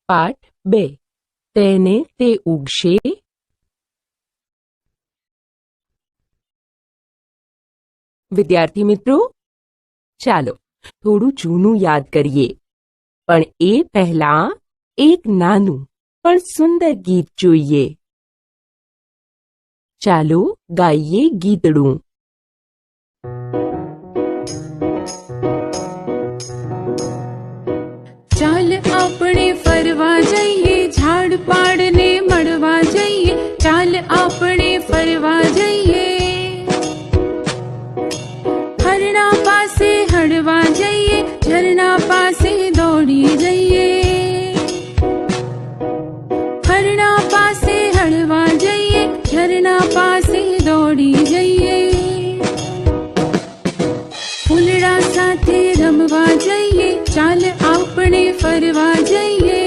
પાઠ 2 તેને તે ઉગશે. વિદ્યાર્થી મિત્રો, ચાલો થોડું જૂનું યાદ કરીએ, પણ એ પહેલા એક નાનું પણ સુંદર ગીત જોઈએ. ચાલો ગાઈએ ગીતડું. ચાલ આપણે ફરવા જઈએ, ઝાડ પાડને મળવા જઈએ. ચાલ આપણે ફરવા જઈએ, હરણા પાસે હળવા જઈએ, ઝરણા પાસે દોડી જઈએ. હરણા પાસે હળવા જઈએ, ઝરણા પાસે દોડી જઈએ. ફૂલડા સાથે રમવા જઈએ, ચાલ આપણે ફરવા જઈએ.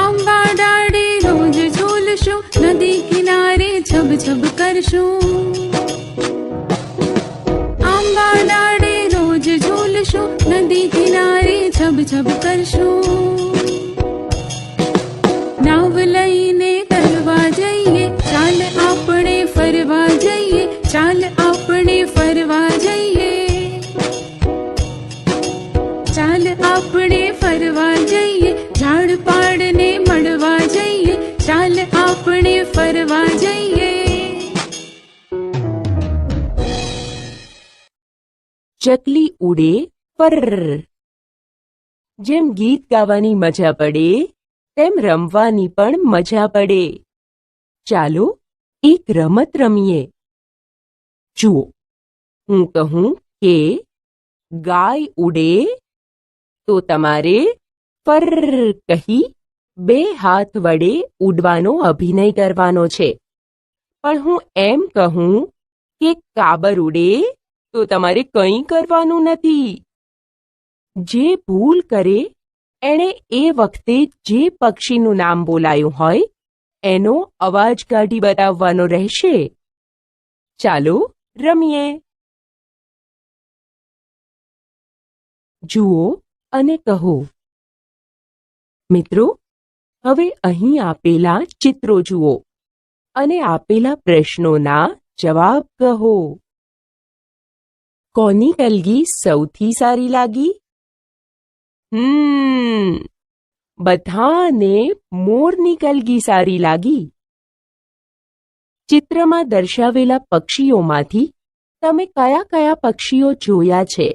આંબા ડાળે રોજ ઝૂલશું, નદી કિનારે છબ છબ કરશું. આંબા ડાળે રોજ ઝૂલશું, નદી કિનારે છબ છબ કરશું. નાવ લઈને તરવા જઈએ, ચાલ આપણે ફરવા જઈએ. ચાલ આપણે ફરવા જઈએ, ચાલ આપણે ફરવા જઈએ. ઝાડ પાડને મળવા જઈએ, ચાલ આપણે ફરવા જઈએ. ચકલી ઉડે પર. જેમ ગીત ગાવાની મજા પડે, તેમ રમવાની પણ મજા પડે. ચાલો એક રમત રમીએ. જુઓ, હું કહું કે ગાય ઉડે, તો તમારે પર કહી 2 હાથ વડે ઉડવાનો અભિનય કરવાનો છે. પણ હું એમ કહું કે કાબર ઉડે, તો તમારે કંઈ કરવાનું નથી. જે ભૂલ કરે એણે એ વખતે જે પક્ષીનું નામ બોલાયું હોય એનો અવાજ કાઢી બતાવવાનો રહેશે. ચાલો રમીએ. જુઓ અને કહો. મિત્રો, હવે અહીં આપેલા ચિત્રો જુઓ અને આપેલા પ્રશ્નોના જવાબ કહો. કોની કલગી સૌથી સારી લાગી? બધાને મોરની કલગી સારી લાગી. ચિત્રમાં દર્શાવેલા પક્ષીઓમાંથી તમે કયા કયા પક્ષીઓ જોયા છે?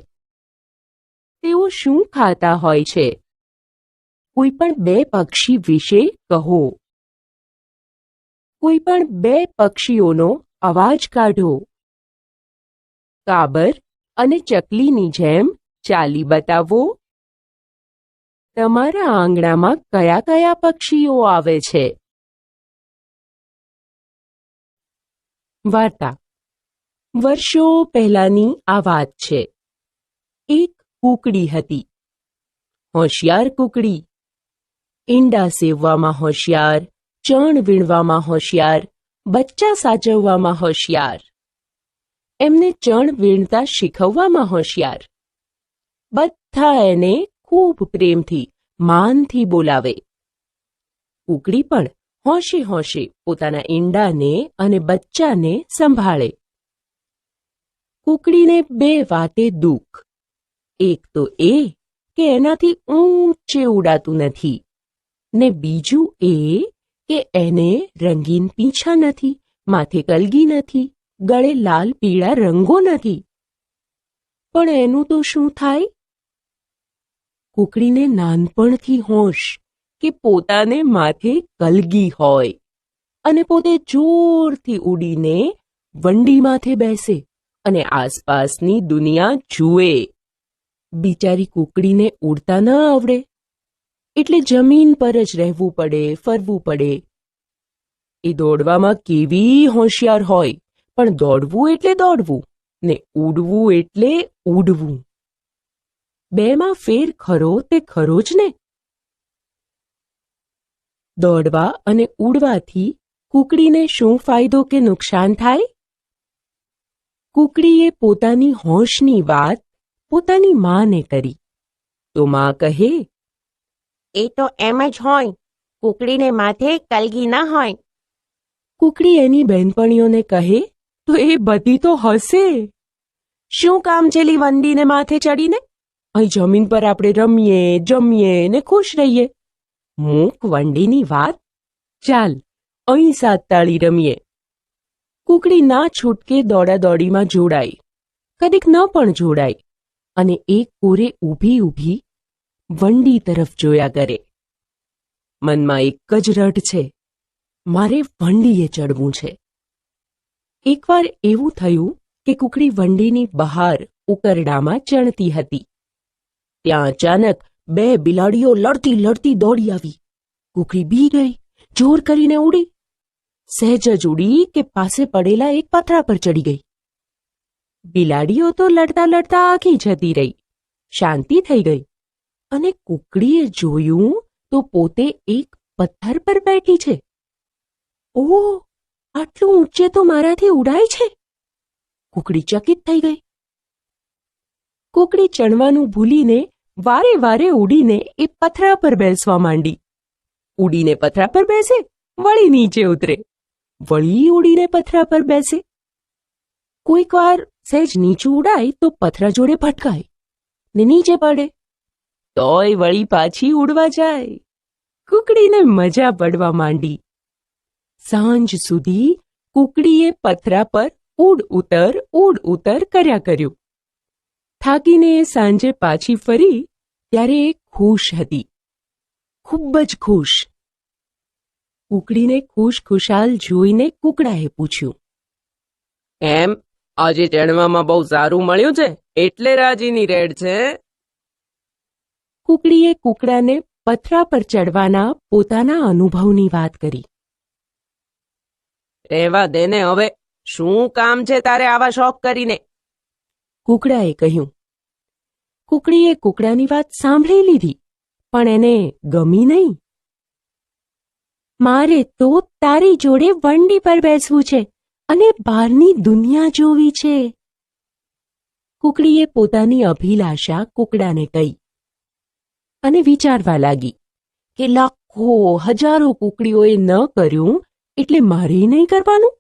તેઓ શું ખાતા હોય છે? કોઈ પણ 2 પક્ષી વિશે કહો. કોઈ પણ 2 પક્ષીઓનો અવાજ કાઢો. કાબર અને ચકલીની જેમ ચાલી બતાવો. તમારા આંગણામાં કયા કયા પક્ષીઓ આવે છે? વાર્તા. વર્ષો પહેલાની આ વાત છે. એક કૂકડી હતી. હોશિયાર કૂકડી. ઈંડા સેવવામાં હોશિયાર, ચણ વીણવામાં હોશિયાર, બચ્ચા સાચવવામાં હોશિયાર. એમને ચણ વીણતા શીખવવામાં હોશિયાર. બધા એને ખૂબ પ્રેમથી, માનથી બોલાવે. કૂકડી પણ હોશે હોશે પોતાના ઈંડાને અને બચ્ચાને સંભાળે. કૂકડીને 2 વાતે દુઃખ. એક તો એ કે એનાથી ઊંચે ઉડાતું નથી, ને બીજું એ કે એને રંગીન પીંછા નથી, માથે કલગી નથી, ગળે લાલ પીળા રંગો નથી. પણ એનું તો શું થાય? કૂકડીને નાનપણથી હોશ કે પોતાને માથે કલગી હોય અને પોતે જોરથી ઉડીને વંડી માથે બેસે અને આસપાસની દુનિયા જુએ. બિચારી કૂકડીને ઉડતા ન આવડે, એટલે જમીન પર જ રહેવું પડે, ફરવું પડે. એ દોડવામાં કેવી હોશિયાર હોય, પણ દોડવું એટલે દોડવું ને ઉડવું એટલે ઉડવું. 2માં ફેર ખરો તે ખરો જ ને. દોડવા અને ઉડવાથી કૂકડીને શું ફાયદો કે નુકસાન થાય? કૂકડીએ પોતાની હોશની વાત પોતાની માને કરી, તો માં કહે એ તો એમ જ હોય. કુકડીને માથે કલગી ના હોય. કુકડી એની બહેનપણીઓને કહે તો એ બધી તો હસે. શું કામ છેલી વંડીને માથે ચડીને? અહીં જમીન પર આપણે રમીએ, જમીએ ને ખુશ રહીએ. મૂક વંડીની વાત. ચાલ અહીં સાત તાળી રમીએ. કુકડી ના છૂટકે દોડાદોડીમાં જોડાય, કદીક ન પણ જોડાય, અને એક કોરે ઊભી ઊભી વંડી તરફ જોયા કરે. મનમાં એક જ રટ છે, મારે વંડીએ ચડવું છે. એકવાર એવું થયું કે કુકડી વંડીની બહાર ઉકરડામાં ચણતી હતી. ત્યાં અચાનક બે બિલાડીઓ લડતી લડતી દોડી આવી. કુકડી બી ગઈ, જોર કરીને ઉડી. સહેજ જ ઉડી કે પાસે પડેલા એક પથરા પર ચડી ગઈ. બિલાડીઓ તો લડતા લડતા આખી જતી રહી, શાંતિ થઈ ગઈ. અને કુકડીએ જોયું તો પોતે એક પથ્થર પર બેઠી છે. ઓહ, આટલું ઊંચે તો મારાથી ઉડાય છે. કુકડી ચકિત થઈ ગઈ. કુકડી ચણવાનું ભૂલીને વારે વારે ઉડીને એ પથરા પર બેસવા માંડી. ઉડીને પથરા પર બેસે, વળી નીચે ઉતરે, વળી ઉડીને પથરા પર બેસે. કોઈક વાર સહેજ નીચું ઉડાય તો પથરા જોડે ભટકાય ને નીચે પડે, તોય વળી પાછી ઉડવા જાય. કુકડીને મજા પડવા માંડી. સાંજ સુધી કુકડીએ પથરા પર ઉડ ઉતર કર્યા કર્યું. થાકીને એ સાંજે પાછી ફરી ત્યારે એ ખુશ હતી, ખૂબ જ ખુશ. કુકડીને ખુશખુશાલ જોઈને કુકડાએ પૂછ્યું, એમ આજે ચણવામાં બહુ સારું મળ્યું છે એટલે રાજીની રેડ છે? કુકડીએ કુકડાને પથરા પર ચડવાના પોતાના અનુભવની વાત કરી. રહેવા દે ને હવે, શું કામ છે તારે આવા શોખ કરીને? કુકડાએ કહ્યું. કુકડીએ કુકડાની વાત સાંભળી લીધી, પણ એને ગમી નહીં. મારે તો તારી જોડે વંડી પર બેસવું છે અને બહારની દુનિયા જોવી છે. કુકડીએ પોતાની અભિલાષા કુકડાને કહી અને વિચારવા લાગી કે લાખો હજારો કુકડીઓએ ન કર્યું એટલે મારે નહીં કરવાનું.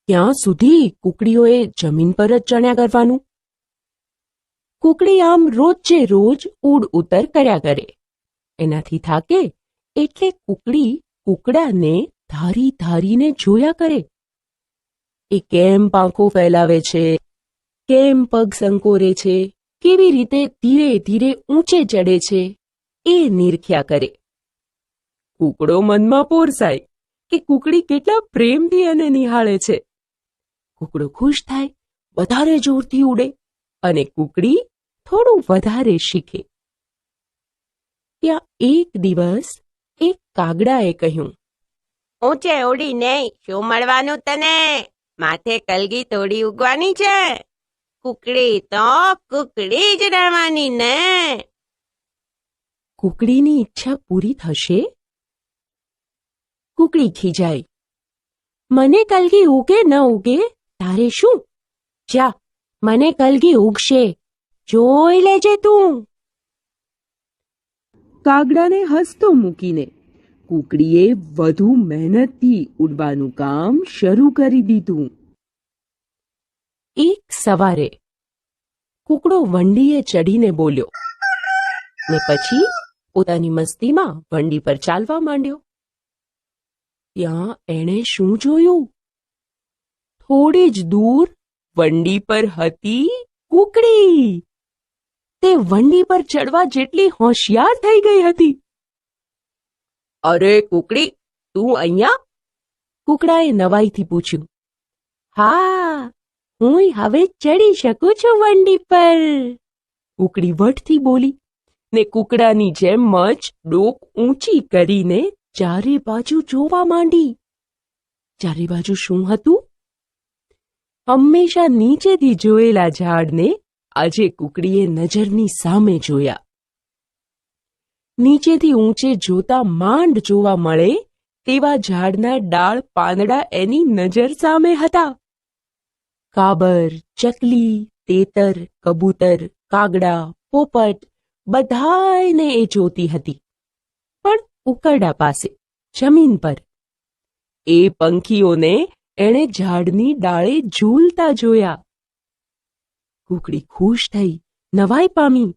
ત્યાં સુધી કુકડીઓએ જમીન પર જ ચણ્યા કરવાનું. કુકડી આમ રોજે રોજ ઉડ ઉતર કર્યા કરે. એનાથી થાકે એટલે કુકડી કુકડાને ધારી ધારીને જોયા કરે. એ કેમ પાંખો ફેલાવે છે, કેમ પગ સંકોરે છે, કેવી રીતે ધીરે ધીરે ઊંચે ચડે છે, એ નિરખ્યા કરે. કુકડો મનમાં પોરસાય કે કુકડી કેટલા પ્રેમથી એને નિહાળે છે. કુકડો ખુશ થાય, વધારે જોરથી ઉડે અને કુકડી થોડું વધારે શીખે. ત્યાં એક દિવસ એક કાગડાએ કહ્યું, ઊંચે ઉડીને શું મળવાનું તને? માથે કલગી તોડી ઉગવાની છે. કુકડી તો કુકડી જ રહેવાની ને. કુકડીની ઈચ્છા પૂરી થશે? કુકડી ખીજાય, મને કલગી ઉગે ન ઉગે તારે શું? જા, મને કલગી ઉગશે, જોઈ લેજે તું. કાગડાને હસતો મૂકીને કુકડીએ વધુ મહેનતથી ઉડવાનું કામ શરૂ કરી દીધું. એક સવારે કુકડો વંડીએ ચડીને બોલ્યો ને પછી પોતાની મસ્તીમાં વંડી પર ચાલવા માંડ્યો. ત્યાં એણે શું જોયું? થોડી જ દૂર વંડી પર હતી કુકડી. તે વંડી પર ચડવા જેટલી હોશિયાર થઈ ગઈ હતી. અરે કુકડી, તું અહીંયા? કુકડાએ નવાઈથી પૂછ્યું. હા, હું હવે ચડી શકું છું વંડી પર. કુકડી વટથી બોલી ને કુકડાની જેમ જ ડોક ઊંચી કરીને ચારે બાજુ જોવા માંડી. ચારે બાજુ શું હતું? હંમેશા નીચેથી જોયેલા ઝાડને આજે કુકડીએ નજરની સામે જોયા. નીચેથી ઊંચે જોતા માંડ જોવા મળે તેવા ઝાડના ડાળ પાંદડા એની નજર સામે હતા. કાબર, ચકલી, તેતર, કબૂતર, કાગડા, પોપટ બધાયને એ જોતી હતી. ઉકરડા પાસે જમીન પર. એ પંખીઓને એણે ઝાડની ડાળે ઝૂલતા જોયા. કુકડી ખુશ થઈ, નવાઈ પામી,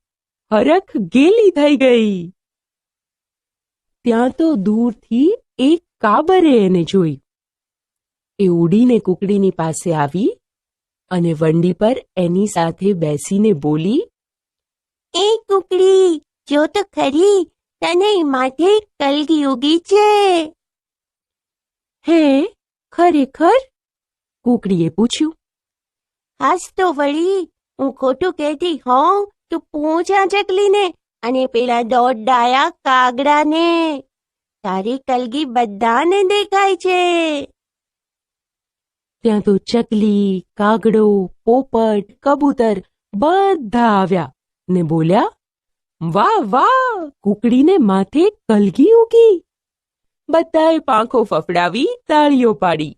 હરખ ગેલી થઈ ગઈ. ત્યાં તો દૂરથી એક કાબરે એને જોઈ. એ ઉડીને કુકડીની પાસે આવી અને વંડી પર એની સાથે બેસીને બોલી, એ કુકડી, જો તો ખરી, તને માથે કલગી ઉગી છે. હે, ખરેખર? કુકડીએ પૂછ્યું. હાસ તો વળી, હું ખોટું કહેતી હોઉં તો પૂછા ચકલીને અને પેલા દોડાયા કાગડાને. તારી કલગી બધાને દેખાય છે. ત્યાં તો ચકલી, કાગડો, પોપટ, કબૂતર બધા આવ્યા ને બોલ્યા, વાહ વાહ, કુકડીને માથે કલગી ઉગી. બધાએ પાંખો ફફડાવી તાળીઓ પાડી.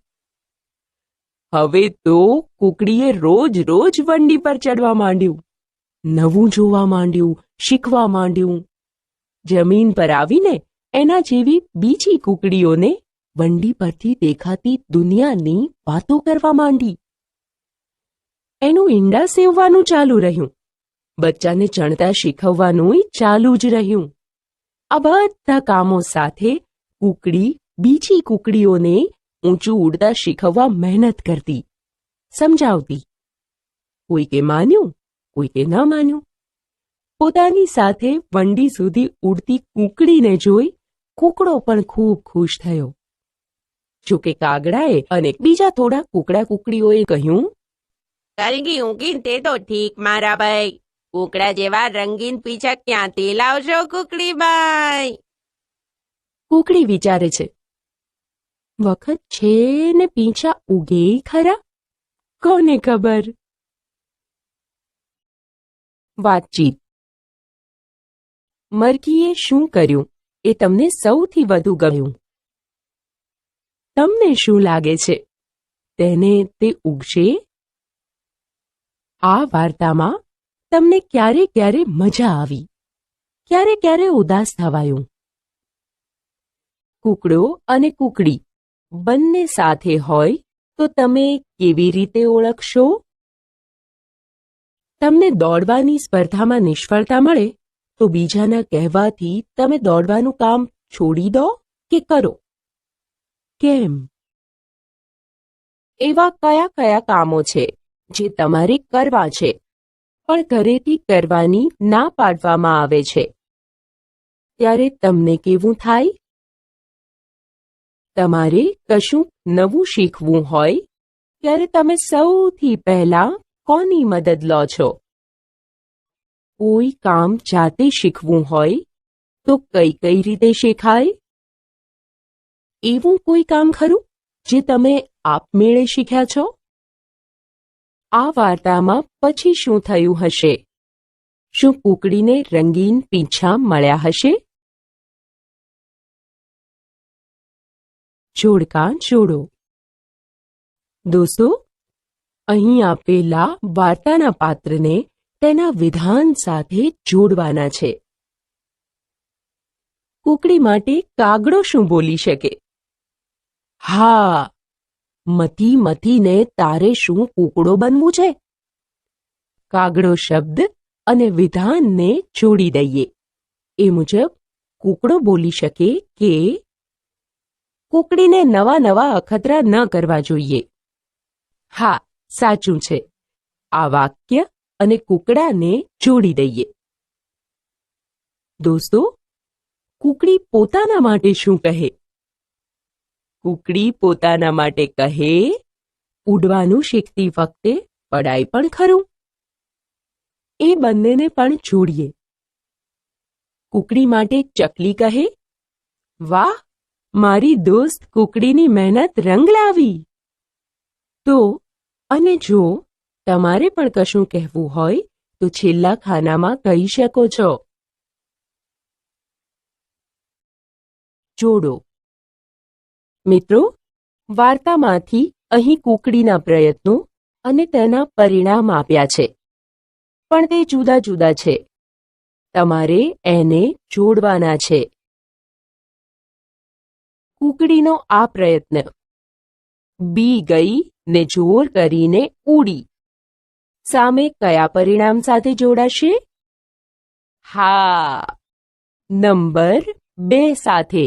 હવે તો કુકડીએ રોજ રોજ વંડી પર ચડવા માંડ્યું. નવું જોવા માંડ્યું, શીખવા માંડ્યું. જમીન પર આવીને એના જેવી બીજી કુકડીઓને વંડી પરથી દેખાતી દુનિયાની વાતો કરવા માંડી. એનું ઈંડા સેવવાનું ચાલુ રહ્યું. બચ્ચાને ચણતા શીખવવાનું ચાલુ જ રહ્યું. આ બધા કામો સાથે કુકડી બીજી કુકડીઓને ઊંચું ઉડતા શીખવવા મહેનત કરતી, સમજાવતી. કોઈકે માન્યું, કોઈકે ન માન્યું. પોતાની સાથે વંડી સુધી ઉડતી કુકડીને જોઈ કુકડો પણ ખૂબ ખુશ થયો. જોકે કાગડાએ અને બીજા થોડા કુકડા કુકડીઓએ કહ્યું, કલગી ઉગી તે તો ઠીક મારા ભાઈ, કુકડા જેવા રંગીન પીછા ક્યાંથી લાવશો કુકડી બાઈ? કુકડી વિચારે છે, વખત છે ને પીંછા ઉગે ખરા? કોને ખબર. વાતચીત. મરઘીએ શું કર્યું એ તમને સૌથી વધુ ગમ્યું? તમને શું લાગે છે, તેને તે ઉગશે? આ વાર્તામાં તમને ક્યારે ક્યારે મજા આવી, ક્યારે ક્યારે ઉદાસ થવાયું? કુકડો અને કુકડી બંને સાથે હોય તો તમે કેવી રીતે ઓળખશો? તમને દોડવાની સ્પર્ધામાં નિષ્ફળતા મળે તો બીજાના કહેવાથી તમે દોડવાનું કામ છોડી દો કે કરો? કેમ? એવા કયા કયા કામો છે જે તમારે કરવા છે પણ ઘરેથી કરવાની ના પાડવામાં આવે છે? ત્યારે તમને કેવું થાય? તમારે કશું નવું શીખવું હોય ત્યારે તમે સૌથી પહેલા કોની મદદ લો છો? કોઈ કામ જાતે શીખવું હોય તો કઈ કઈ રીતે શીખાય? એવું કોઈ કામ ખરું જે તમે આપમેળે શીખ્યા છો? આ વાર્તામાં પછી શું થયું હશે? શું કુકડીને રંગીન પીંછા મળ્યા હશે? જોડકા જોડો. દોસ્તો, અહીં આપેલા વાર્તાના પાત્રને તેના વિધાન સાથે જોડવાના છે. કુકડી માટે કાગડો શું બોલી શકે? હા, મથી મથીને તારે શું કૂકડો બનવું છે? કાગડો શબ્દ અને વિધાનને જોડી દઈએ. એ મુજબ કૂકડો બોલી શકે કે કુકડીને નવા નવા અખતરા ન કરવા જોઈએ. હા, સાચું છે. આ વાક્ય અને કૂકડાને જોડી દઈએ. દોસ્તો, કુકડી પોતાના માટે શું કહે? કુકડી પોતાના માટે કહે, ઉડવાનું શીખતી વખતે પડાય પણ ખરું. એ બંનેને પણ જોડીએ. કુકડી માટે ચકલી કહે, વાહ, મારી દોસ્ત કુકડીની મહેનત રંગ લાવી. તો અને જો તમારે પણ કશું કહેવું હોય તો છેલ્લા ખાનામાં કહી શકો છો. જોડો. મિત્રો, વાર્તામાંથી અહીં કુકડીના પ્રયત્નો અને તેના પરિણામ આપ્યા છે, પણ તે જુદા જુદા છે. તમારે એને જોડવાના છે. કૂકડીનો આ પ્રયત્ન. બી ગઈ ને જોર કરીને ઉડી. સામે કયા પરિણામ સાથે જોડાશે? હા, નંબર 2 સાથે.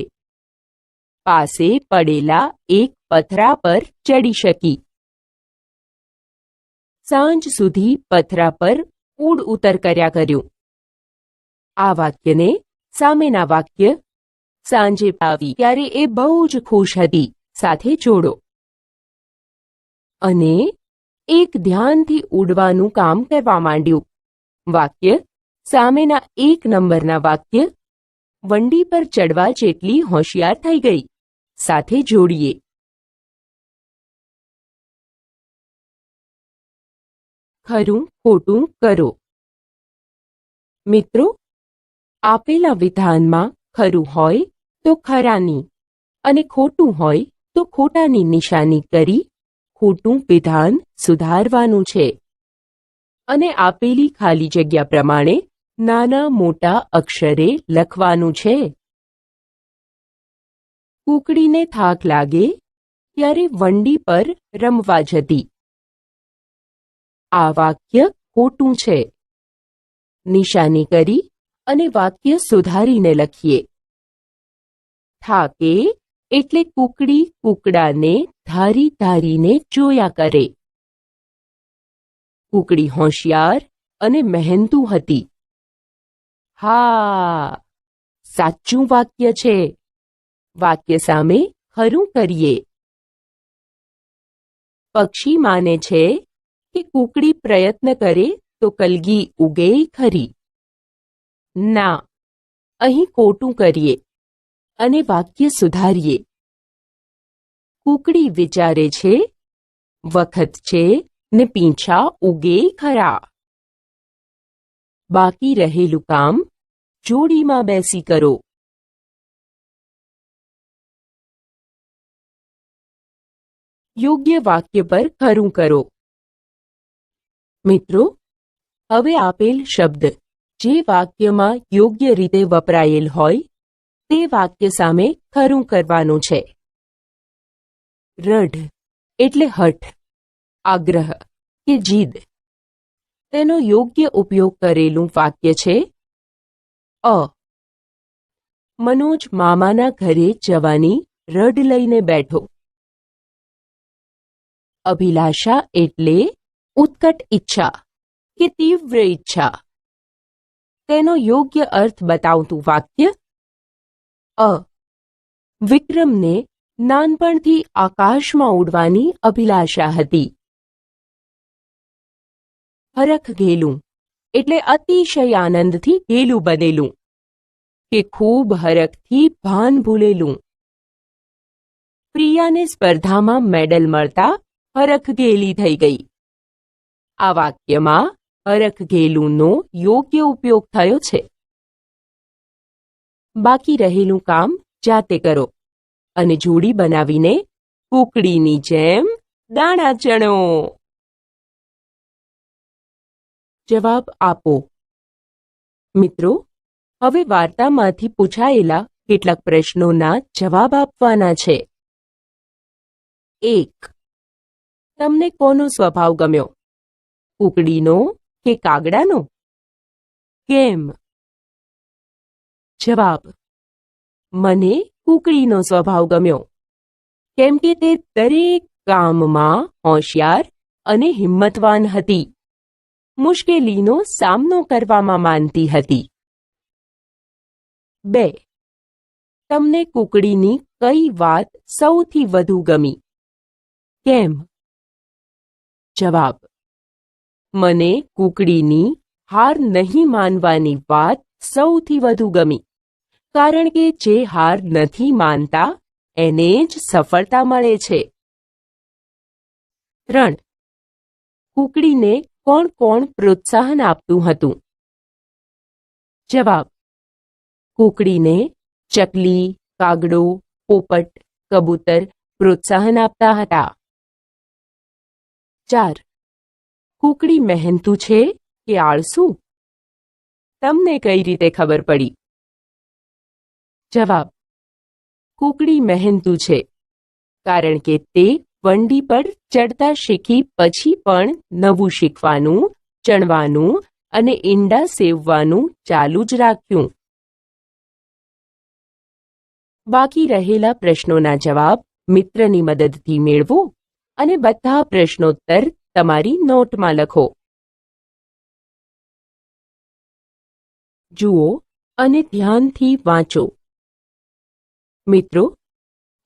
પાસે પડેલા એક પથરા પર ચડી શકી. સાંજ સુધી પથરા પર ઉડ ઉતર કર્યા કર્યું. આ વાક્યને સામેના વાક્ય સાંજે પાવી ત્યારે એ બહુ જ ખુશ હતી સાથે જોડો. અને એક ધ્યાનથી ઉડવાનું કામ કરવા માંડ્યું. વાક્ય સામેના 1 નંબરના વાક્ય વંડી પર ચડવા જેટલી હોશિયાર થઈ ગઈ સાથે જોડીએ. ખરું ખોટું કરો. મિત્રો, આપેલા વિધાનમાં ખરું હોય તો ખરાની અને ખોટું હોય તો ખોટાની નિશાની કરી ખોટું વિધાન સુધારવાનું છે અને આપેલી ખાલી જગ્યા પ્રમાણે નાના મોટા અક્ષરે લખવાનું છે. કૂકડીને થાક લાગે ત્યારે વંડી પર રમવા જતી. આ વાક્ય ખોટું છે. નિશાની કરી અને વાક્ય સુધારીને લખીએ. થાકે એટલે કૂકડી કૂકડાને ધારી ધારીને જોયા કરે. કૂકડી હોશિયાર અને મહેનતુ હતી. હા, સાચું વાક્ય છે. વાક્ય સામે ખરું કરીએ. પક્ષી માને છે કે કૂકડી પ્રયત્ન કરે તો કલગી ઉગે ખરી. ના, અહીં ખોટું કરીએ અને વાક્ય સુધારીએ. કૂકડી વિચારે છે, વખત છે ને પીંછા ઉગે ખરા. બાકી રહેલું કામ જોડીમાં બેસી કરો. યોગ્ય વાક્ય પર ખરું કરો. મિત્રો, હવે આપેલ શબ્દ જે વાક્યમાં યોગ્ય રીતે વપરાયેલ હોય તે વાક્ય સામે ખરું કરવાનું છે. રઢ એટલે હઠ, આગ્રહ કે જીદ. તેનો યોગ્ય ઉપયોગ કરેલું વાક્ય છે અ. મનોજ મામાના ઘરે જવાની રઢ લઈને બેઠો. અભિલાષા એટલે ઉત્કટ ઈચ્છા કે તીવ્ર ઈચ્છા. તેનો યોગ્ય અર્થ બતાવતું વાક્ય અ. વિક્રમને નાનપણથી આકાશમાં ઉડવાની અભિલાષા હતી. હરખ ઘેલું એટલે અતિશય આનંદથી ઘેલું બનેલું કે ખૂબ હરખથી ભાન ભૂલેલું. પ્રિયાને સ્પર્ધામાં મેડલ મળતા હરખ ઘેલી થઈ ગઈ. આ વાક્યમાં હરખ ઘેલુંનો યોગ્ય ઉપયોગ થયો છે. બાકી રહેલું કામ જાતે કરો અને જોડી બનાવીને કૂકડીની જેમ દાણા ચણો. જવાબ આપો. મિત્રો, હવે વાર્તામાંથી પૂછાયેલા કેટલાક પ્રશ્નોના જવાબ આપવાના છે. 1. તમને કોનો સ્વભાવ ગમ્યો? કૂકડીનો કે કાગડાનો? કેમ? જવાબ: મને કૂકડીનો સ્વભાવ ગમ્યો, કેમ કે તે દરેક કામમાં હોશિયાર અને હિંમતવાન હતી. મુશ્કેલીનો સામનો કરવામાં માનતી હતી. 2. તમને કૂકડીની કઈ વાત સૌથી વધુ ગમી? કેમ? જવાબ: મને કૂકડીની હાર નહીં માનવાની વાત સૌથી વધુ ગમી, કારણ કે જે હાર નથી માનતા એને જ સફળતા મળે છે. 3. કૂકડીને કોણ કોણ પ્રોત્સાહન આપતું હતું? જવાબ: કૂકડીને ચકલી, કાગડો, પોપટ, કબૂતર પ્રોત્સાહન આપતા હતા. 4. કૂકડી મહેનતુ છે કે આળસુ? તમને કઈ રીતે ખબર પડી? જવાબ: કુકડી મહેનતુ છે, કારણ કે તે વંડી પર ચડતા શીખી પછી પણ નવું શીખવાનું, ચણવાનું અને ઈંડા સેવવાનું ચાલુ જ રાખ્યું. બાકી રહેલા પ્રશ્નોના જવાબ મિત્રની મદદથી મેળવો અને બધા પ્રશ્નોત્તર તમારી નોટમાં લખો. જુઓ અને ધ્યાનથી વાંચો. મિત્રો,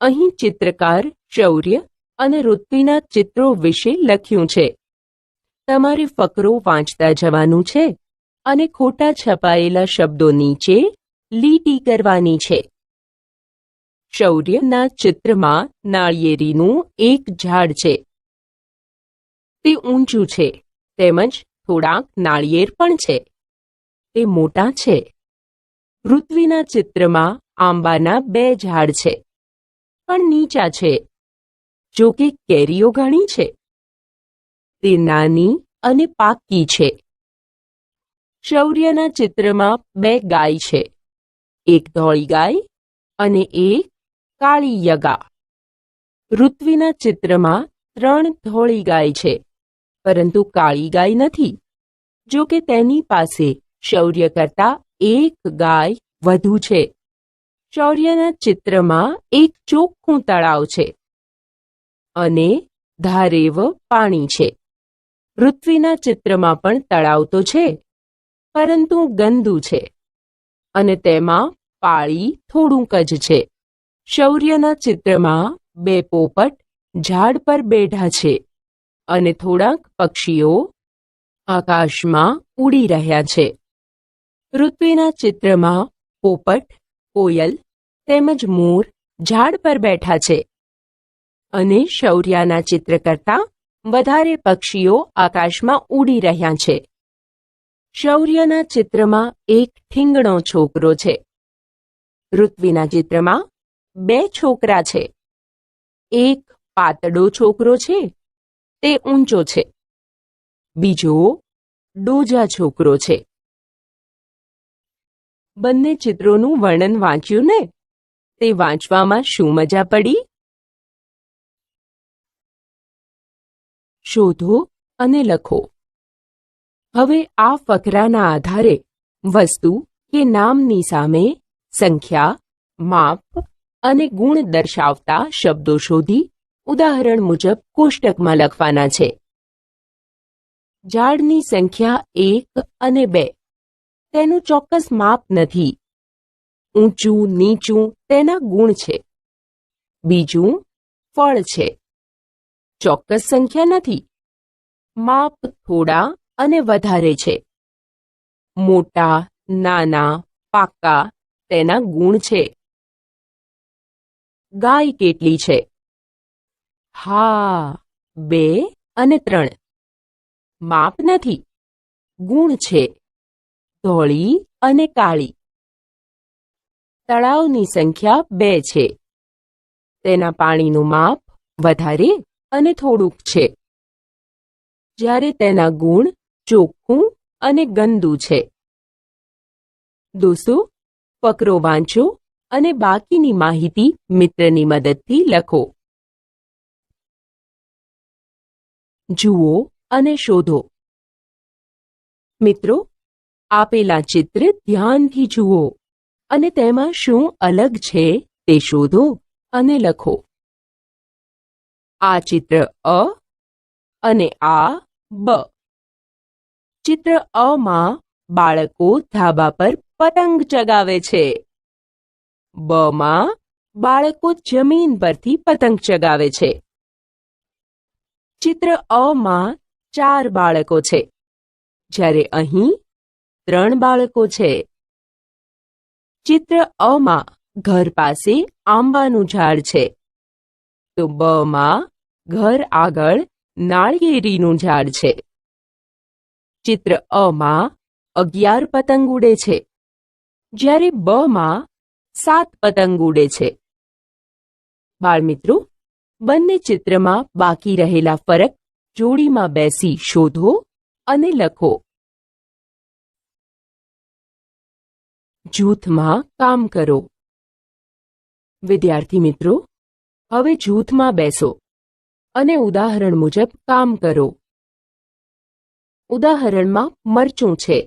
અહીં ચિત્રકાર શૌર્ય અને ઋત્વિના ચિત્રો વિશે લખ્યું છે. તમારે ફકરો વાંચતા જવાનું છે અને ખોટા છપાયેલા શબ્દો નીચે લીટી કરવાની છે. શૌર્યના ચિત્રમાં નાળિયેરીનું એક ઝાડ છે. તે ઊંચું છે, તેમજ થોડાક નાળિયેર પણ છે. તે મોટા છે. ઋત્વિના ચિત્રમાં આંબાના 2 ઝાડ છે, પણ નીચા છે. જો કે કેરીઓ ઘણી છે. તે નાની અને પાકી છે. શૌર્યના ચિત્રમાં 2 ગાય છે, એક ધોળી ગાય અને એક કાળી યગા. ઋત્વિના ચિત્રમાં 3 ધોળી ગાય છે, પરંતુ કાળી ગાય નથી. જો કે તેની પાસે શૌર્ય કરતાં 1 ગાય વધુ છે. શૌર્યના ચિત્રમાં એક ચોખ્ખું તળાવ છે અને ધારેવ પાણી છે. ઋત્વિના ચિત્રમાં પણ તળાવ તો છે, પરંતુ ગંદુ છે અને તેમાં પાણી થોડુંક જ છે. શૌર્યના ચિત્રમાં 2 પોપટ ઝાડ પર બેઠા છે અને થોડાક પક્ષીઓ આકાશમાં ઉડી રહ્યા છે. ઋત્વિના ચિત્રમાં પોપટ, કોયલ તેમજ મોર ઝાડ પર બેઠા છે અને શૌર્યના ચિત્ર કરતાં વધારે પક્ષીઓ આકાશમાં ઉડી રહ્યા છે. શૌર્યના ચિત્રમાં એક ઠીંગણો છોકરો છે. ઋત્વિના ચિત્રમાં 2 છોકરા છે. એક પાતળો છોકરો છે, તે ઊંચો છે. બીજો ડોજા છોકરો છે. બંને ચિત્રોનું વર્ણન વાંચ્યું ને? તે વાંચવામાં શું મજા પડી? શોધો અને લખો. હવે આ ફકરાના આધારે વસ્તુ કે નામની સામે સંખ્યા, માપ અને ગુણ દર્શાવતા શબ્દો શોધી ઉદાહરણ મુજબ કોષ્ટકમાં લખવાના છે. ઝાડની સંખ્યા 1 અને 2. તેનું ચોક્કસ માપ નથી. ઊંચું નીચું તેના ગુણ છે. બીજું ફળ છે. ચોક્કસ સંખ્યા નથી. માપ થોડા અને વધારે છે. મોટા, નાના, પાકા તેના ગુણ છે. ગાય કેટલી છે? હા, 2 અને 3. માપ નથી. ગુણ છે. ધોળી અને કાળી. તળાવની સંખ્યા 2 છે. તેના પાણીનું માપ વધારે અને થોડુંક છે, જ્યારે તેના ગુણ ચોખ્ખું અને ગંદુ છે. દોસ્તો, ફકરો વાંચો અને બાકીની માહિતી મિત્રની મદદથી લખો. જુઓ અને શોધો. મિત્રો, આપેલા ચિત્ર ધ્યાનથી જુઓ અને તેમાં શું અલગ છે તે શોધો અને લખો. આ ચિત્ર અ અને આ બ. ચિત્ર અ માં બાળકો ધાબા પર પતંગ ચગાવે છે. બ માં બાળકો જમીન પરથી પતંગ ચગાવે છે. ચિત્ર અ માં 4 બાળકો છે, જ્યારે અહીં 3 બાળકો છે. ચિત્ર અ માં ઘર પાસે આંબાનું ઝાડ છે, તો બ માં ઘર આગળ નાળિયેરીનું ઝાડ છે. ચિત્ર અ માં 11 પતંગ ઉડે છે, જ્યારે બ માં 7 પતંગ ઉડે છે. બાળમિત્રો, બંને ચિત્રમાં બાકી રહેલા ફરક જોડીમાં બેસી શોધો અને લખો. જૂથમાં કામ કરો. વિદ્યાર્થી મિત્રો, હવે જૂથમાં બેસો અને ઉદાહરણ મુજબ કામ કરો. ઉદાહરણમાં મરચું છે.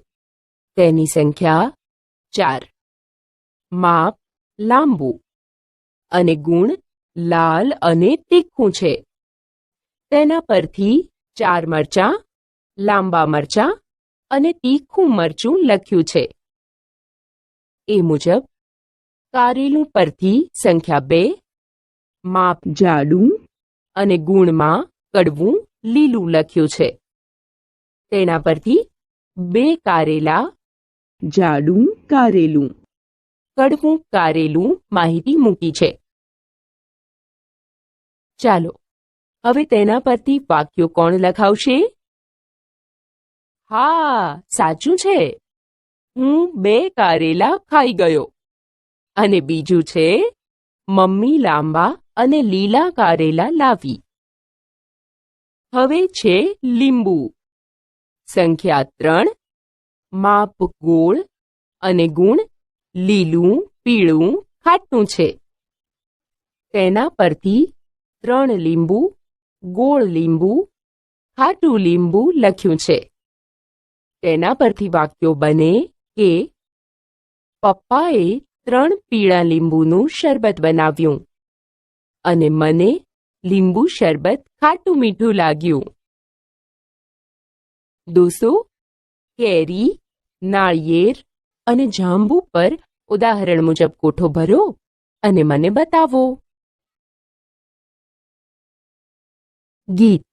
તેની સંખ્યા 4. માપ લાંબુ અને ગુણ લાલ અને તીખું છે. તેના પરથી 4 મરચાં, લાંબા મરચાં અને તીખું મરચું લખ્યું છે. એ મુજબ કારેલું પરથી સંખ્યા 2, માપ જાડું અને ગુણમાં કડવું લીલું લખ્યું છે. તેના પરથી 2 કારેલા, જાડું કારેલું, કડવું કારેલું માહિતી મૂકી છે. ચાલો હવે તેના પરથી વાક્યો કોણ લખાવશે? હા, સાચું છે. હું 2 કારેલા ખાઈ ગયો. અને બીજું છે, મમ્મી લાંબા અને લીલા કારેલા લાવી. હવે છે લીંબુ. સંખ્યા 3, માપ ગોળ અને ગુણ લીલું, પીળું, ખાટું છે. તેના પરથી 3 લીંબુ, ગોળ લીંબુ, ખાટું લીંબુ લખ્યું છે. તેના પરથી વાક્યો બને કે પપ્પાએ 3 પીળા લીંબુનું શરબત બનાવ્યું અને મને લીંબુ શરબત ખાટું મીઠું લાગ્યું. દોસ્તો, કેરી, નાળિયેર અને જાંબુ પર ઉદાહરણ મુજબ કોઠો ભરો અને મને બતાવો. ગીત.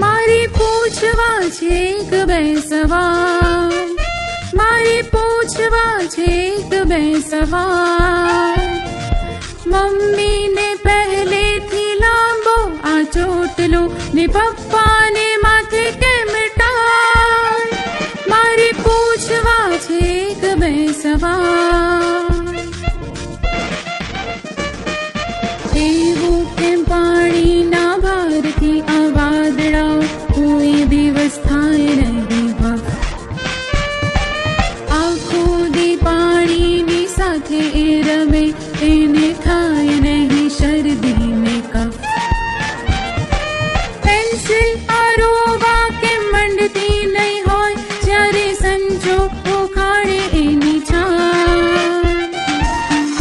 મારે પૂછવા છે એક બે સવાલ, મારે પૂછવા છે એક બે સવાલ. મમ્મીને પહેલેથી લાંબો આ ચોટલો ને પપ્પાને માથે કેમ ટાળ. મારે પૂછવા છે એક બે સવાલ. એવું કેમ પાણીના ભારથી આ વાદળાઓ કોઈ દિવસ થાય નહીં ભફ. આખો દી પાણીની સાથે એ રમે, એને થાય નહીં શરદી ને કફ. પેન્સિલ આરોવા કે મંડતી નહીં હોય જ્યારે સંજો ઉખાડે એની છાલ.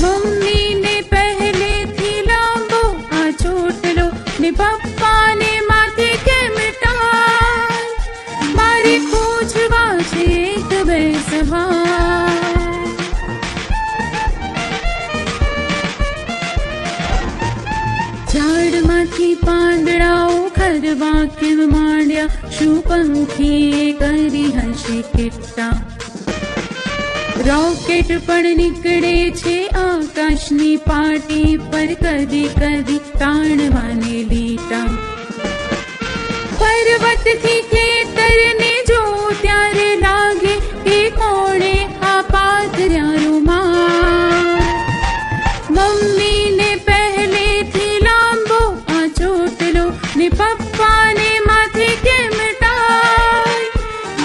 મમ્મીને પહેલેથી લાંબો આ ચોટલો ને પપ્પાને માથે કેમ ટાળ. મારે પૂછવા છે એક બે સવાલ. ઝાડમાંથી પાંદડાઓ ખરવા કેમ માંડ્યા, શું પંખીએ કરી હશે કેટલા. રોકેટ પણ નીકળે છે આકાશની પાટી પર, કદી કદી તાણવાને લીટા. પર્વતથી ખેતરને જો ત્યારે લાગે કે કોણે આ પાથર્યા રૂમાલ. મમ્મીને પહેલેથી લાંબો આ ચોટલો ને પપ્પાને માથે કેમ ટાળ.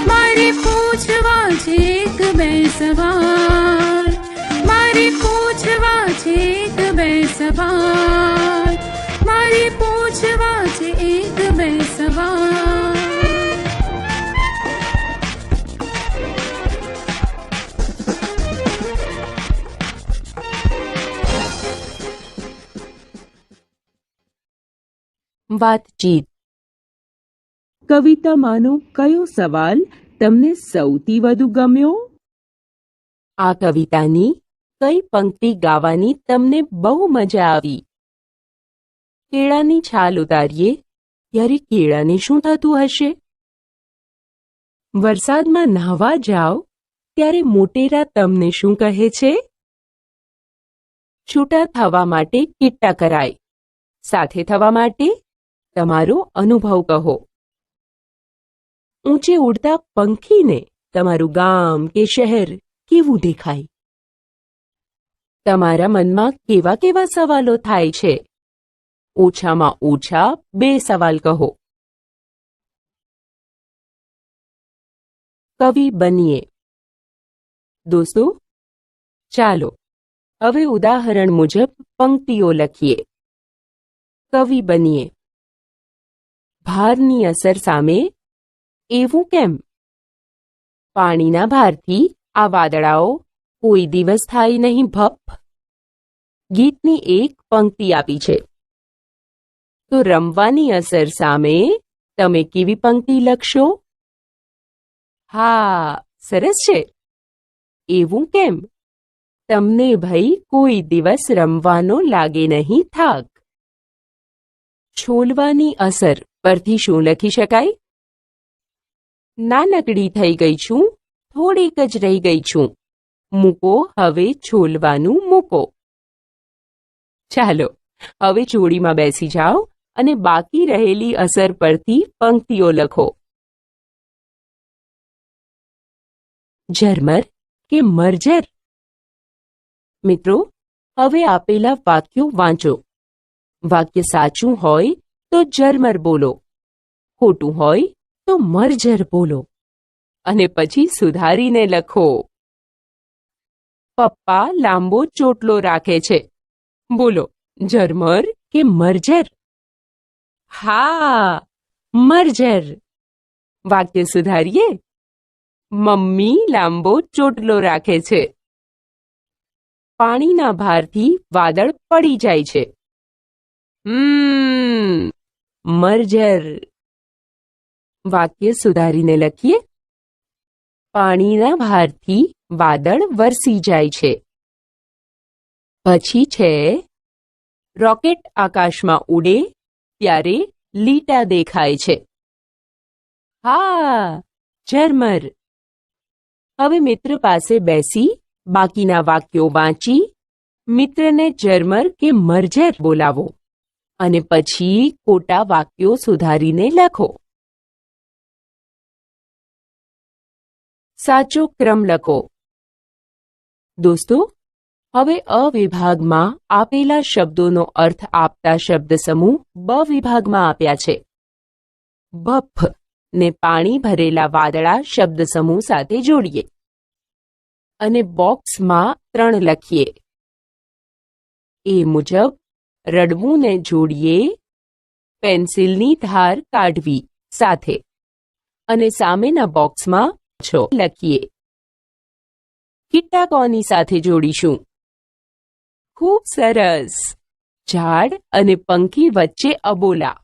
મારે પૂછવા છે એક બે સવાલ, મારે પૂછવા છે એક બે સવાલ, મારે પૂછવા છે એક બે સવાલ. વાતચીત. કવિતામાંનો કયો સવાલ તમને સૌથી વધુ ગમ્યો? આ કવિતાની કઈ પંક્તિ ગાવાની તમને બહુ મજા આવી? કેળાની છાલ ઉતારીએ ત્યારે કેળાને શું થતું હશે? વરસાદમાં નહાવા જાઓ ત્યારે મોટેરા તમને શું કહે છે? છૂટા થવા માટે કિટ્ટા કરાય, સાથે થવા માટે તમારો અનુભવ કહો. ઊંચે ઉડતા પંખીને તમારું ગામ કે શહેર કેવું દેખાય? તમારા મનમાં કેવા કેવા સવાલો થાય છે? ઓછામાં ઓછા 2 સવાલ કહો. કવિ બનીએ. દોસ્તો, ચાલો હવે ઉદાહરણ મુજબ પંક્તિઓ લખીએ. કવિ બનીએ. ભારની અસર સામે એવું કેમ? પાણીના ભારથી આ વાદળાઓ કોઈ દિવસ થાય નહીં ભપ. ગીતની એક પંક્તિ આપી છે, તો રમવાની અસર સામે તમે કેવી પંક્તિ લખશો? હા, સરસ છે. એવું કેમ? તમને ભાઈ કોઈ દિવસ રમવાનો લાગે નહીં થાક. છોલવાની અસર પરથી શું લખી શકાય? નાનકડી થઈ ગઈ છું, થોડીક જ રહી ગઈ છું, મૂકો હવે છોલવાનું મૂકો. ચાલો હવે જોડીમાં બેસી જાઓ અને બાકી રહેલી અસર પરથી પંક્તિઓ લખો. ઝરમર કે મરઝર? મિત્રો, હવે આપેલા વાક્યો વાંચો. વાક્ય સાચું હોય તો ઝરમર બોલો, ખોટું હોય તો મરઝર બોલો અને પછી સુધારીને લખો. પપ્પા લાંબો ચોટલો રાખે છે. બોલો, ઝરમર કે મરઝર? હા, મરઝર. વાક્ય સુધારીએ. મમ્મી લાંબો ચોટલો રાખે છે. પાણીના ભારથી વાદળ પડી જાય છે. મરઝર. વાક્ય સુધારીને લખીએ. પાણીના ભારથી વાદળ વરસી જાય છે. પછી છે, રોકેટ આકાશમાં ઉડે ત્યારે લીટા દેખાય છે. હા, ઝરમર. હવે મિત્ર પાસે બેસી બાકીના વાક્યો વાંચી મિત્રને ઝરમર કે મરઝર બોલાવો અને પછી ખોટા વાક્યો સુધારીને લખો. સાચો ક્રમ લખો. દોસ્તો, હવે અ વિભાગમાં આપેલા શબ્દોનો અર્થ આપતા શબ્દ સમૂહ બ વિભાગમાં આપ્યા છે. બફ ને પાણી ભરેલા વાદળા શબ્દ સમૂહ સાથે જોડીએ અને બોક્સમાં 3 લખીએ. એ મુજબ રડવું ને જોડીએ, પેન્સિલની ધાર કાઢવી સાથે અને સામેના બોક્સમાં 6 લખીએ. કિટ્ટા કોની સાથે જોડીશું? ખૂબ સરસ. ઝાડ અને પંખી વચ્ચે અબોલા.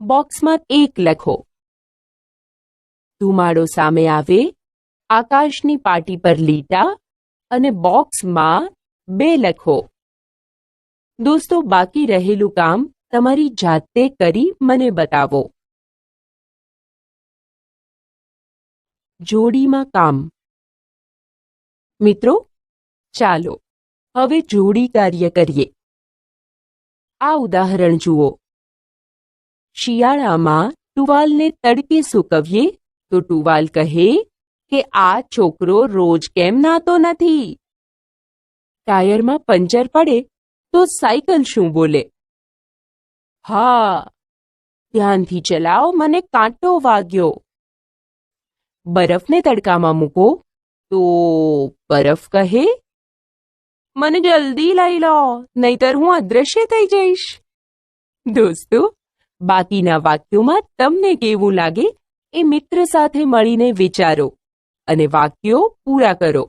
બોક્સમાં 1 લખો. ધુમાડો સામે આવે, આકાશની પાટી પર લીટા અને બોક્સમાં 2 લખો. દોસ્તો, બાકી રહેલું કામ તમારી જાતે કરી મને બતાવો. જોડીમાં કામ. મિત્રો, ચાલો હવે જોડી કાર્ય કરીએ. આ ઉદાહરણ જુઓ. શિયાળામાં ટુવાલને તડકે સૂકવીએ તો ટુવાલ કહે કે આ છોકરો રોજ કેમ નાતો નથી? ટાયરમાં પંચર પડે તો સાયકલ શું બોલે? હા, ધ્યાનથી ચલાવ, મને કાંટો વાગ્યો. બરફને તડકામાં મૂકો તો બરફ કહે, મને જલ્દી લઈ લો, નહીતર હું અદૃશ્ય થઈ જઈશ. દોસ્તો, બાકીના વાક્યોમાં તમને કેવું લાગે એ મિત્ર સાથે મળીને વિચારો અને વાક્યો પૂરા કરો.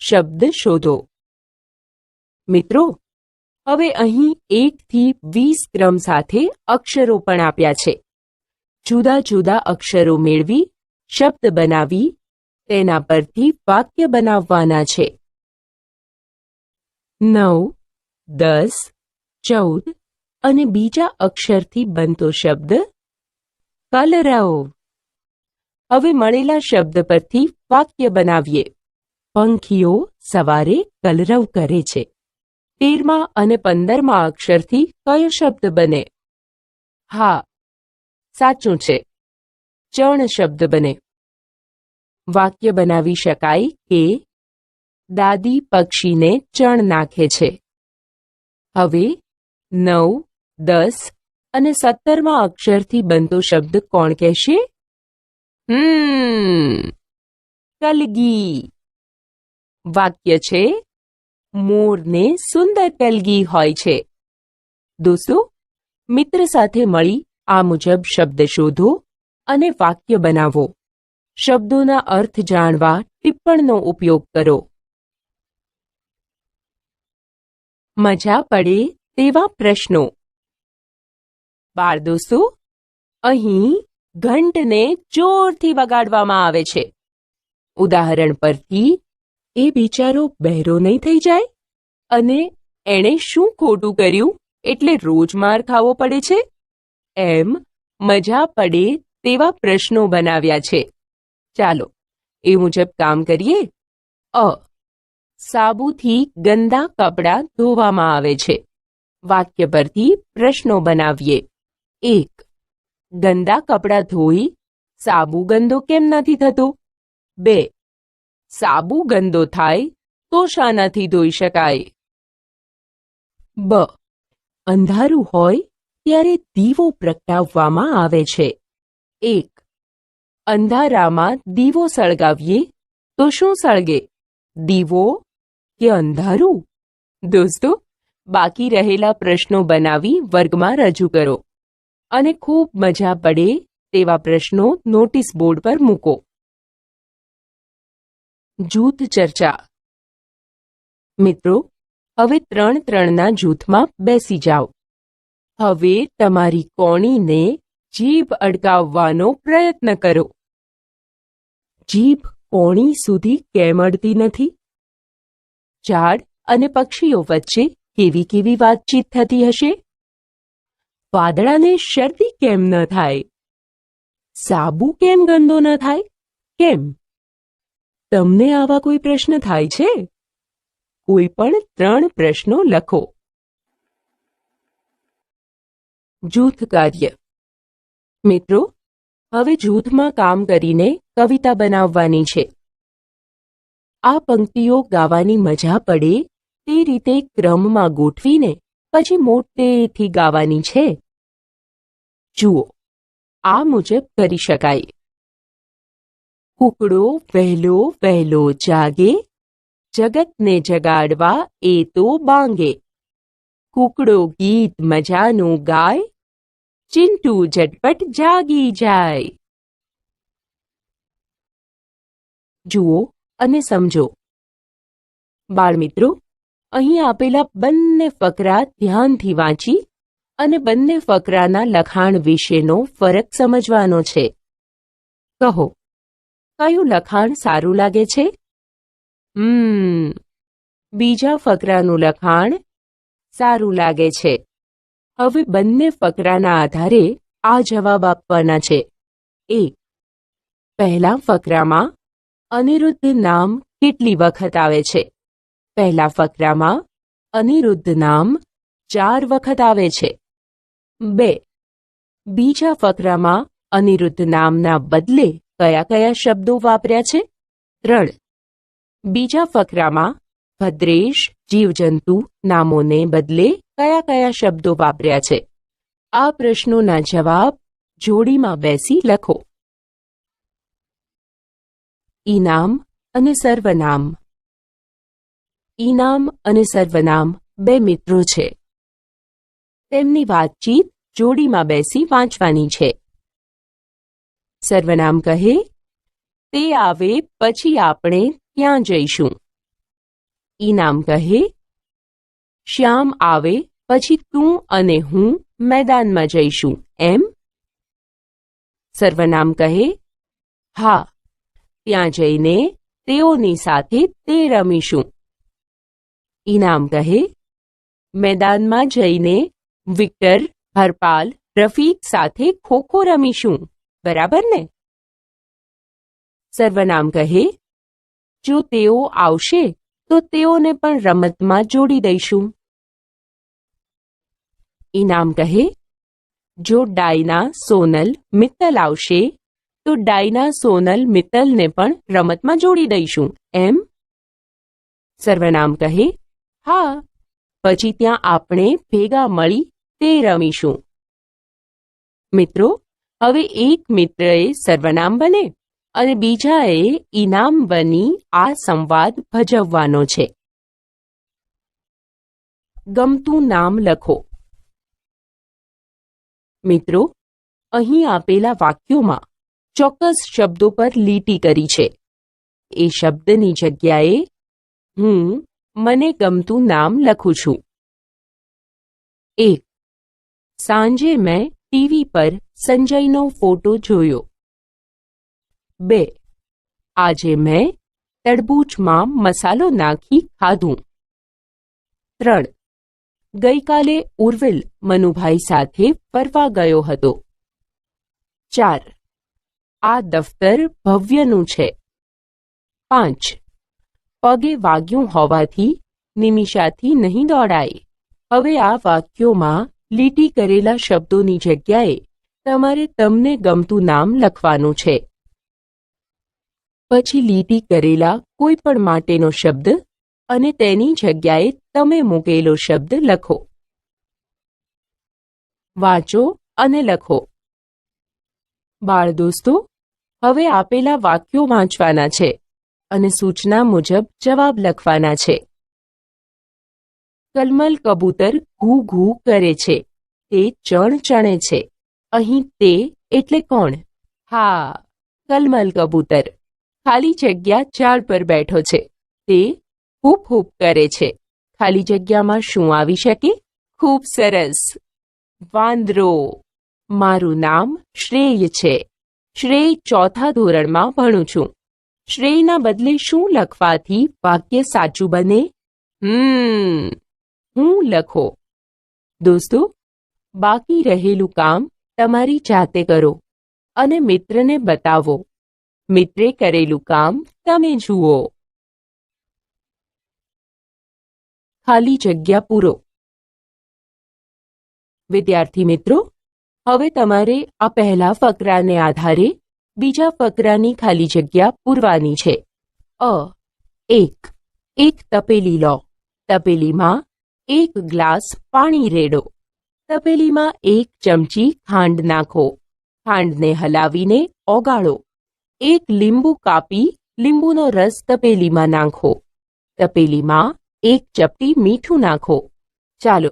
શબ્દ શોધો. મિત્રો, હવે અહીં 1 થી 20 ક્રમ સાથે અક્ષરો પણ આપ્યા છે. જુદા જુદા અક્ષરો મેળવી શબ્દ બનાવી તેના પરથી વાક્ય બનાવવાના છે. 9, 10, 14 અને બીજા અક્ષરથી બનતો શબ્દ કલરવ. હવે મળેલા શબ્દ પરથી વાક્ય બનાવીએ. પંખીઓ સવારે કલરવ કરે છે. 13મા અને 15મા અક્ષરથી કયો શબ્દ બને? હા, સાચું છે, ચણ શબ્દ બને. વાક્ય બનાવી શકાય કે દાદી પક્ષીને ચણ નાખે છે. હવે 9, 10 અને 17મા અક્ષરથી બનતો શબ્દ કોણ કહેશે? કલગી. વાક્ય છે, મોરને સુંદર કલગી હોય છે. દોસ્તો, મિત્ર સાથે મળી આ મુજબ શબ્દ શોધો અને વાક્ય બનાવો. શબ્દોના અર્થ જાણવા ટિપ્પણનો ઉપયોગ કરો. મજા પડે તેવા પ્રશ્નો. બાળ દોસ્તો, અહીં ઘંટને જોરથી વગાડવામાં આવે છે. ઉદાહરણ પરથી એ બિચારો બહેરો નહીં થઈ જાય અને એણે શું ખોટું કર્યું એટલે રોજ માર ખાવો પડે છે? એમ મજા પડે તેવા પ્રશ્નો બનાવ્યા છે. ચાલો એ મુજબ કામ કરીએ. સાબુથી ગંદા કપડાં ધોવામાં આવે છે. વાક્ય પરથી પ્રશ્નો બનાવીએ. 1. ગંદા કપડાં ધોઈ સાબુ ગંદો કેમ નથી થતો? 2. સાબુ ગંદો થાય તો શાનાથી ધોઈ શકાય? બ. અંધારું હોય ત્યારે દીવો પ્રગટાવવામાં આવે છે. 1. અંધારામાં દીવો સળગાવીએ તો શું સળગે? દીવો કે અંધારું? દોસ્તો, બાકી રહેલા પ્રશ્નો બનાવી વર્ગમાં રજૂ કરો અને ખૂબ મજા પડે તેવા પ્રશ્નો નોટિસ બોર્ડ પર મૂકો. જૂથ ચર્ચા. મિત્રો, હવે 3-3ના જૂથમાં બેસી જાઓ. હવે તમારી કોણીને જીભ અડકાવવાનો પ્રયત્ન કરો. જીભ કોણી સુધી કેમ અડતી નથી? ઝાડ અને પક્ષીઓ વચ્ચે કેવી કેવી વાતચીત થતી હશે? વાદળાને શરદી કેમ ન થાય? સાબુ કેમ ગંદો ન થાય? કેમ? તમને આવા કોઈ પ્રશ્ન થાય છે? કોઈ પણ 3 પ્રશ્નો લખો. જૂથ કાર્ય. મિત્રો, હવે જૂથમાં કામ કરીને કવિતા બનાવવાની છે. આ પંક્તિઓ ગાવાની મજા પડે તે રીતે ક્રમમાં ગોઠવીને પછી મોટેથી ગાવાની છે. જુઓ, આ મુજબ કરી શકાય. કુકડો વહેલો વહેલો જાગે, જગતને જગાડવા એ તો બાંગે. કુકડો ગીત મજાનું ગાય, ચિંટુ ઝટપટ જાગી જાય. જુઓ અને સમજો. બાળમિત્રો, અહીં આપેલા બંને ફકરા ધ્યાનથી વાંચી અને બંને ફકરાના લખાણ વિશેનો ફરક સમજવાનો છે. કહો, કયું લખાણ સારું લાગે છે? બીજા ફકરાનું લખાણ સારું લાગે છે. હવે બંને ફકરાના આધારે આ જવાબ આપવાના છે. 1. પહેલા ફકરામાં અનિરુદ્ધ નામ કેટલી વખત આવે છે? પહેલા ફકરામાં અનિરુદ્ધ નામ 4 વખત આવે છે. 2. બીજા ફકરામાં અનિરુદ્ધ નામના બદલે કયા કયા શબ્દો વાપર્યા છે? 3. બીજા ફકરામાં ભદ્રેશ જીવજંતુ નામોને બદલે કયા કયા શબ્દો વાપર્યા છે? આ પ્રશ્નોના જવાબ જોડીમાં બેસી લખો. ઈનામ અને સર્વનામ. ઈનામ અને સર્વનામ 2 મિત્રો છે. તેમની વાતચીત જોડીમાં બેસી વાંચવાની છે. સર્વનામ કહે, તે આવે પછી આપણે ત્યાં જઈશું. ઈનામ કહે, શ્યામ આવે પછી તું અને હું મેદાનમાં જઈશું. એમ? સર્વનામ કહે, હા, ત્યાં જઈને તેઓની સાથે તે રમીશું. ઈનામ કહે, મેદાનમાં જઈને વિક્ટર, હરપાલ, રફીક સાથે ખોખો રમીશું. બરાબર ને? સર્વનામ કહે, જો તેઓ આવશે તો તેઓને પણ રમતમાં જોડી દઈશું. ઈનામ કહે, જો ડાયના, સોનલ, મિત્તલ આવશે તો ડાયના, સોનલ, મિત્તલને પણ રમતમાં જોડી દઈશું. એમ? સર્વનામ કહે, હા, પછી ત્યાં આપણે ભેગા મળી તે રમીશું. મિત્રો, હવે એક મિત્રએ સર્વનામ બને અને બીજાએ ઇનામ બની આ સંવાદ ભજવવાનો છે. ગમતું નામ લખો. મિત્રો, અહીં આપેલા વાક્યોમાં ચોક્કસ શબ્દો પર લીટી કરી છે. એ શબ્દની જગ્યાએ હું મને ગમતું નામ લખું છું. 1. સાંજે મેં ટીવી પર સંજયનો ફોટો જોયો. 2. આજે મેં તરબૂચમાં મસાલો નાખી ખાધું. 3. ગઈકાલે ઉર્વિલ મનુભાઈ સાથે ફરવા ગયો હતો. 4. આ દફતર ભવ્યનું છે. 5. પગે વાગ્યું હોવાથી નિમિષાથી નહીં દોડાય. હવે આ વાક્યોમાં લીટી કરેલા શબ્દોની જગ્યાએ તમારે તમને ગમતું નામ લખવાનું છે. પછી લીટી કરેલા કોઈ પણ માટેનો શબ્દ અને તેની જગ્યાએ તમે મૂકેલો શબ્દ લખો. વાંચો અને લખો. બાળ દોસ્તો, હવે આપેલા વાક્યો વાંચવાના છે અને સૂચના મુજબ જવાબ લખવાના છે. કલમલ કબૂતર ઘૂ ઘૂ કરે છે. તે ચણ ચણે છે. અહીં તે એટલે કોણ? હા, કલમલ કબૂતર. ખાલી જગ્યા ઝાડ પર બેઠો છે. તે હૂપ હૂપ કરે છે. ખાલી જગ્યામાં શું આવી શકે? ખૂબ સરસ, વાંદરો. મારું નામ શ્રેય છે. શ્રેય 4થા ધોરણમાં ભણું છું. શ્રેયના બદલે શું લખવાથી વાક્ય સાચું બને? હું લખો. દોસ્તો, બાકી રહેલું કામ તમારી જાતે કરો અને મિત્રને બતાવો. મિત્રે કરેલું કામ તમે જુઓ. ખાલી જગ્યા પૂરો. વિદ્યાર્થી મિત્રો, હવે તમારે આ પહેલા ફકરાને આધારે બીજા ફકરાની ખાલી જગ્યા પૂરવાની છે. એક તપેલી લો. તપેલીમાં 1 ગ્લાસ પાણી રેડો. તપેલીમાં 1 ચમચી ખાંડ નાખો. ખાંડને હલાવીને ઓગાળો. 1 લીંબુ કાપી લીંબુનો રસ તપેલીમાં નાખો. તપેલીમાં 1 ચપટી મીઠું નાખો. ચાલો,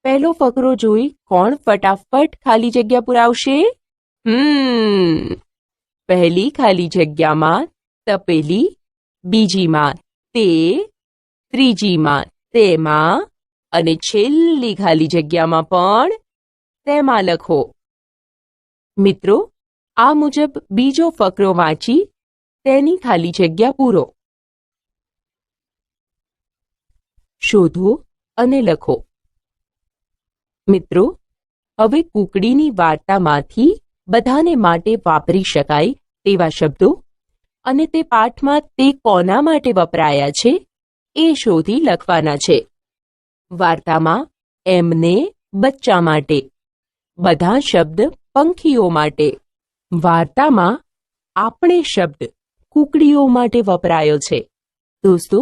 પહેલો ફકરો જોઈ કોણ ફટાફટ ખાલી જગ્યા પુરાવશે? પહેલી ખાલી જગ્યામાં તપેલી, બીજીમાં તે, ત્રીજીમાં તેમાં અને છેલ્લી ખાલી જગ્યામાં પણ તેમાં લખો. મિત્રો, આ મુજબ બીજો ફકરો વાંચી તેની ખાલી જગ્યા પૂરો. શોધો અને લખો. મિત્રો, હવે કુકડીની વાર્તામાંથી બધાને માટે વાપરી શકાય તેવા શબ્દો અને તે પાઠમાં તે કોના માટે વપરાયા છે એ શોધી લખવાના છે. વાર્તામાં એમને બચ્ચા માટે. બધા શબ્દ પંખીઓ માટે. વાર્તામાં આપણે શબ્દ કુકડીઓ માટે વપરાયો છે. દોસ્તો,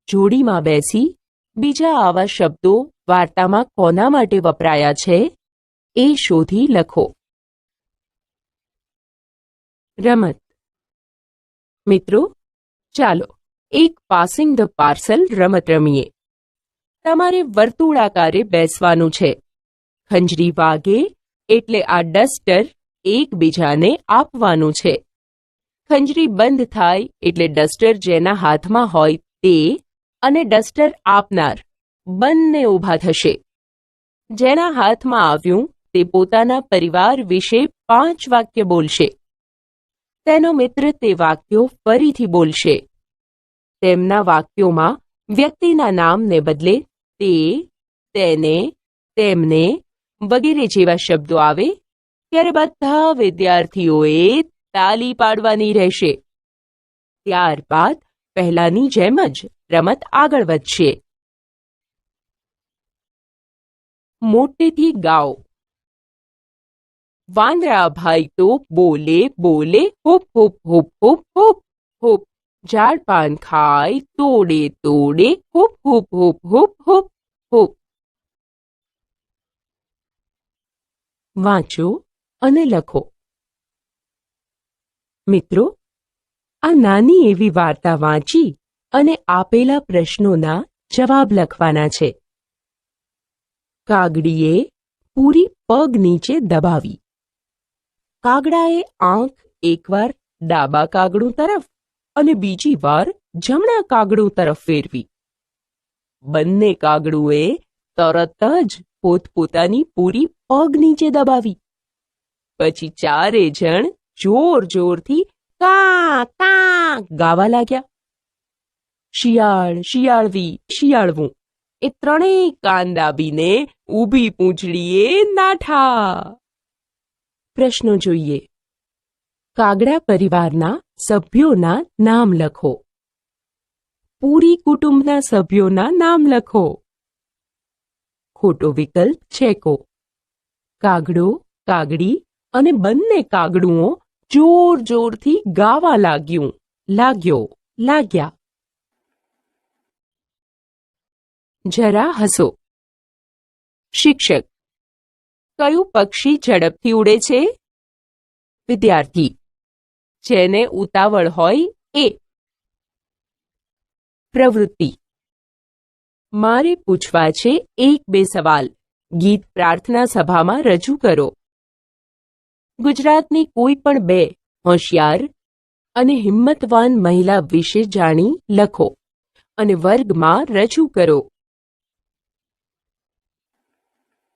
જોડીમાં બેસી બીજા આવા શબ્દો વાર્તામાં કોના માટે વપરાયા છે એ શોધી લખો. રમત. મિત્રો, ચાલો એક પાસિંગ ધ પાર્સલ રમત રમીએ. તમારે વર્તુળાકારે બેસવાનું છે. ખંજરી વાગે એટલે આ ડસ્ટર એકબીજાને આપવાનું છે. ખંજરી બંધ થાય એટલે ડસ્ટર જેના હાથમાં હોય તે અને ડસ્ટર આપનાર બંને ઊભા થશે. જેના હાથમાં આવ્યું તે પોતાના પરિવાર વિશે 5 વાક્ય બોલશે. તેનો મિત્ર તે વાક્યો ફરીથી બોલશે. તેમના વાક્યોમાં વ્યક્તિના નામને બદલે તે, તેને, તેમને વગેરે જેવા શબ્દો આવે ત્યારે બધા વિદ્યાર્થીઓએ તાલી પાડવાની રહેશે. ત્યારબાદ પહેલાની જેમ જ રમત આગળ વધશે. મોટેથી ગાઓ. વાંદરા ભાઈ તો બોલે બોલે હુપ હુપ હુપ હુપ હુપ હુપ. ઝાડ પાન ખાય તોડે તોડે હુપ હુપ હુપ હુપ હુપ હુપ. વાંચો અને લખો. મિત્રો, આ નાની એવી વાર્તા વાંચી અને આપેલા પ્રશ્નોના જવાબ લખવાના છે. કાગડીએ પૂરી પગ નીચે દબાવી. કાગડાએ આંખ એકવાર ડાબા કાગડું તરફ અને બીજી વાર જમણા કાગડું તરફ ફેરવી. બંને કાગડુએ તરત જ પોતપોતાની પૂરી પગ નીચે દબાવી. પછી ચારે જણ જોર જોરથી કા કા ગાવા લાગ્યા. શિયાળ શિયાળવી શિયાળવું એ ત્રણેય કાન દાબીને ઊભી પૂંછડીએ નાઠા. પ્રશ્નો જોઈએ. કાગડા પરિવારના સભ્યોના નામ લખો. પૂરી કુટુંબના સભ્યોના નામ લખો. ખોટો વિકલ્પ છેકો. કાગડો, કાગડી અને બંને કાગડુઓ જોર જોરથી ગાવા લાગ્યા. જરા હસો. શિક્ષક: કયું પક્ષી ઝડપથી ઉડે છે? વિદ્યાર્થી: જેને ઉતાવળ હોય એ. પ્રવૃત્તિ: મારે પૂછવા છે 1-2 સવાલ. ગીત પ્રાર્થના સભામાં રજૂ કરો. ગુજરાતની કોઈ પણ 2 હોશિયાર અને હિંમતવાન મહિલા વિશે જાણી લખો અને વર્ગમાં રજૂ કરો.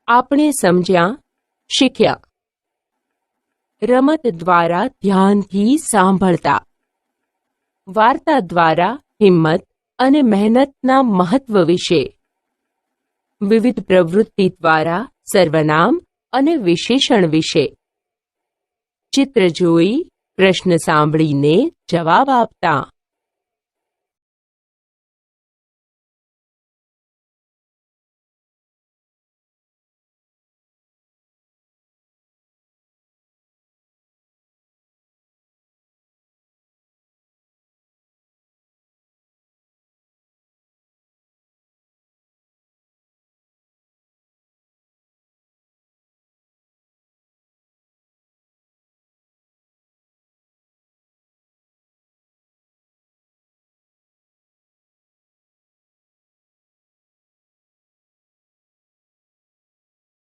આપણે સમજ્યા, શીખ્યા. રમત દ્વારા ધ્યાનથી સાંભળતા. વાર્તા દ્વારા હિંમત અને મહેનતના મહત્વ વિશે. વિવિધ પ્રવૃત્તિ દ્વારા સર્વનામ અને વિશેષણ વિશે. ચિત્ર જોઈ પ્રશ્ન સાંભળીને જવાબ આપતા.